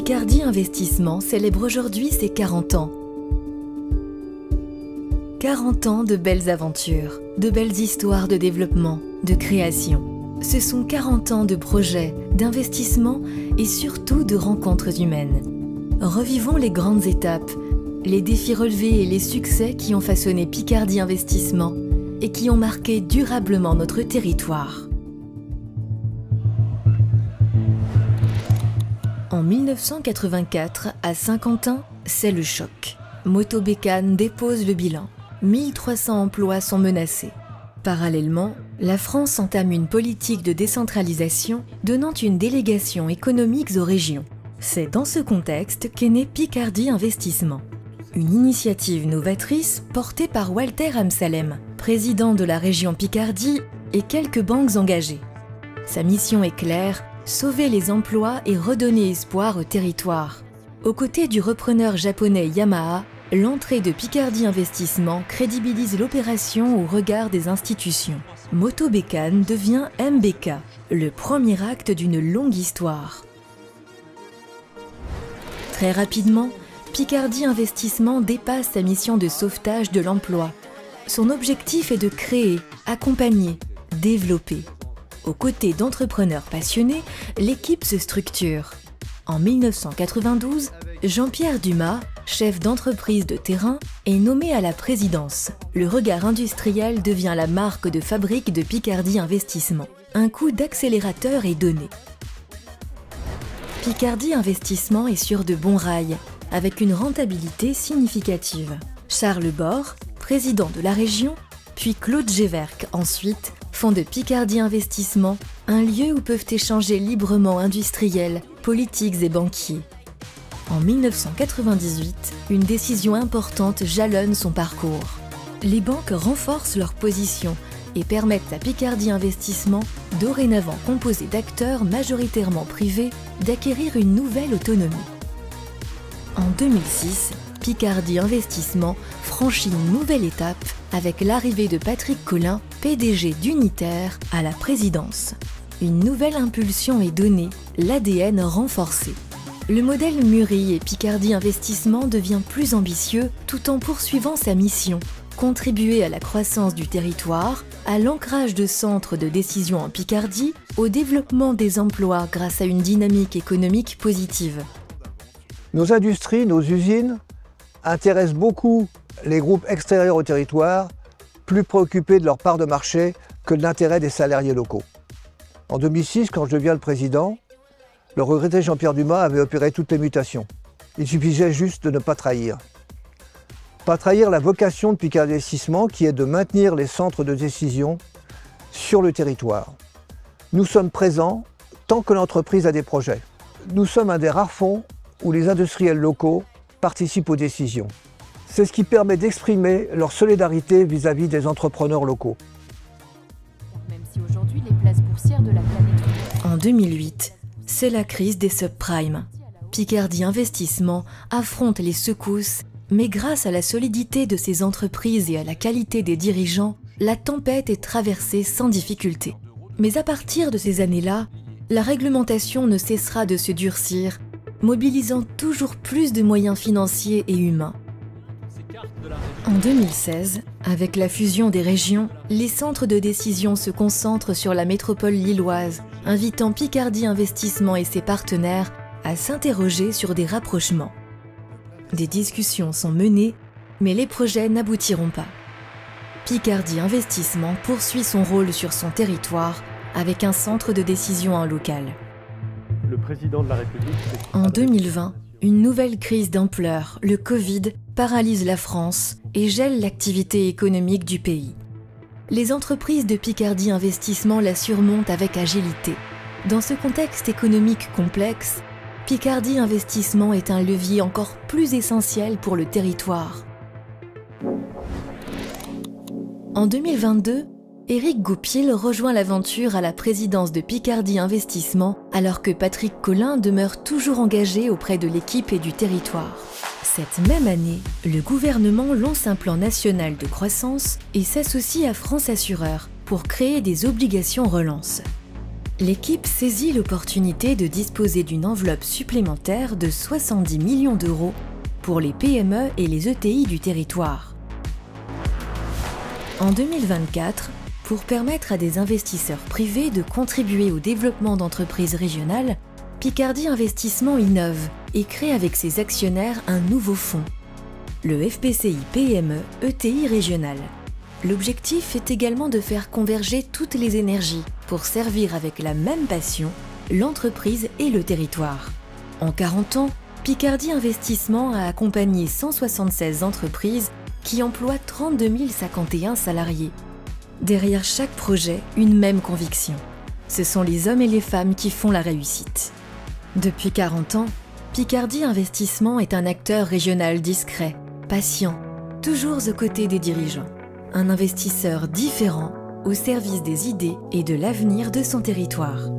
Picardie Investissement célèbre aujourd'hui ses 40 ans. 40 ans de belles aventures, de belles histoires de développement, de création. Ce sont 40 ans de projets, d'investissements et surtout de rencontres humaines. Revivons les grandes étapes, les défis relevés et les succès qui ont façonné Picardie Investissement et qui ont marqué durablement notre territoire. En 1984, à Saint-Quentin, c'est le choc. Motobécane dépose le bilan. 1300 emplois sont menacés. Parallèlement, la France entame une politique de décentralisation donnant une délégation économique aux régions. C'est dans ce contexte qu'est né Picardie Investissement. Une initiative novatrice portée par Walter Amsalem, président de la région Picardie et quelques banques engagées. Sa mission est claire, sauver les emplois et redonner espoir au territoire. Aux côtés du repreneur japonais Yamaha, l'entrée de Picardie Investissement crédibilise l'opération au regard des institutions. Motobécane devient MBK, le premier acte d'une longue histoire. Très rapidement, Picardie Investissement dépasse sa mission de sauvetage de l'emploi. Son objectif est de créer, accompagner, développer. Aux côtés d'entrepreneurs passionnés, l'équipe se structure. En 1992, Jean-Pierre Dumas, chef d'entreprise de terrain, est nommé à la présidence. Le regard industriel devient la marque de fabrique de Picardie Investissement. Un coup d'accélérateur est donné. Picardie Investissement est sur de bons rails, avec une rentabilité significative. Charles Bord, président de la région, puis Claude Géverck, ensuite, font de Picardie Investissement un lieu où peuvent échanger librement industriels, politiques et banquiers. En 1998, une décision importante jalonne son parcours. Les banques renforcent leur position et permettent à Picardie Investissement, dorénavant composé d'acteurs majoritairement privés, d'acquérir une nouvelle autonomie. En 2006, Picardie Investissement franchit une nouvelle étape avec l'arrivée de Patrick Collin, PDG d'Unitaire, à la présidence. Une nouvelle impulsion est donnée, l'ADN renforcé. Le modèle mûrit et Picardie Investissement devient plus ambitieux tout en poursuivant sa mission, contribuer à la croissance du territoire, à l'ancrage de centres de décision en Picardie, au développement des emplois grâce à une dynamique économique positive. Nos industries, nos usines intéressent beaucoup les groupes extérieurs au territoire, plus préoccupés de leur part de marché que de l'intérêt des salariés locaux. En 2006, quand je deviens le président, le regretté Jean-Pierre Dumas avait opéré toutes les mutations. Il suffisait juste de ne pas trahir. Pas trahir la vocation de Picardie Investissement qui est de maintenir les centres de décision sur le territoire. Nous sommes présents tant que l'entreprise a des projets. Nous sommes un des rares fonds où les industriels locaux participent aux décisions. C'est ce qui permet d'exprimer leur solidarité vis-à-vis des entrepreneurs locaux. Même si aujourd'hui les places boursières de la planète... En 2008, c'est la crise des subprimes. Picardie Investissement affronte les secousses, mais grâce à la solidité de ses entreprises et à la qualité des dirigeants, la tempête est traversée sans difficulté. Mais à partir de ces années-là, la réglementation ne cessera de se durcir, mobilisant toujours plus de moyens financiers et humains. En 2016, avec la fusion des régions, les centres de décision se concentrent sur la métropole lilloise, invitant Picardie Investissement et ses partenaires à s'interroger sur des rapprochements. Des discussions sont menées, mais les projets n'aboutiront pas. Picardie Investissement poursuit son rôle sur son territoire avec un centre de décision en local. Le président de la République... En 2020, une nouvelle crise d'ampleur, le Covid, paralyse la France et gèle l'activité économique du pays. Les entreprises de Picardie Investissement la surmontent avec agilité. Dans ce contexte économique complexe, Picardie Investissement est un levier encore plus essentiel pour le territoire. En 2022, Éric Goupil rejoint l'aventure à la présidence de Picardie Investissement alors que Patrick Collin demeure toujours engagé auprès de l'équipe et du territoire. Cette même année, le gouvernement lance un plan national de croissance et s'associe à France Assureurs pour créer des obligations relance. L'équipe saisit l'opportunité de disposer d'une enveloppe supplémentaire de 70 millions d'euros pour les PME et les ETI du territoire. En 2024, pour permettre à des investisseurs privés de contribuer au développement d'entreprises régionales, Picardie Investissement innove et crée avec ses actionnaires un nouveau fonds, le FPCI PME ETI Régional. L'objectif est également de faire converger toutes les énergies pour servir avec la même passion l'entreprise et le territoire. En 40 ans, Picardie Investissement a accompagné 176 entreprises qui emploient 32 051 salariés. Derrière chaque projet, une même conviction. Ce sont les hommes et les femmes qui font la réussite. Depuis 40 ans, Picardie Investissement est un acteur régional discret, patient, toujours aux côtés des dirigeants. Un investisseur différent au service des idées et de l'avenir de son territoire.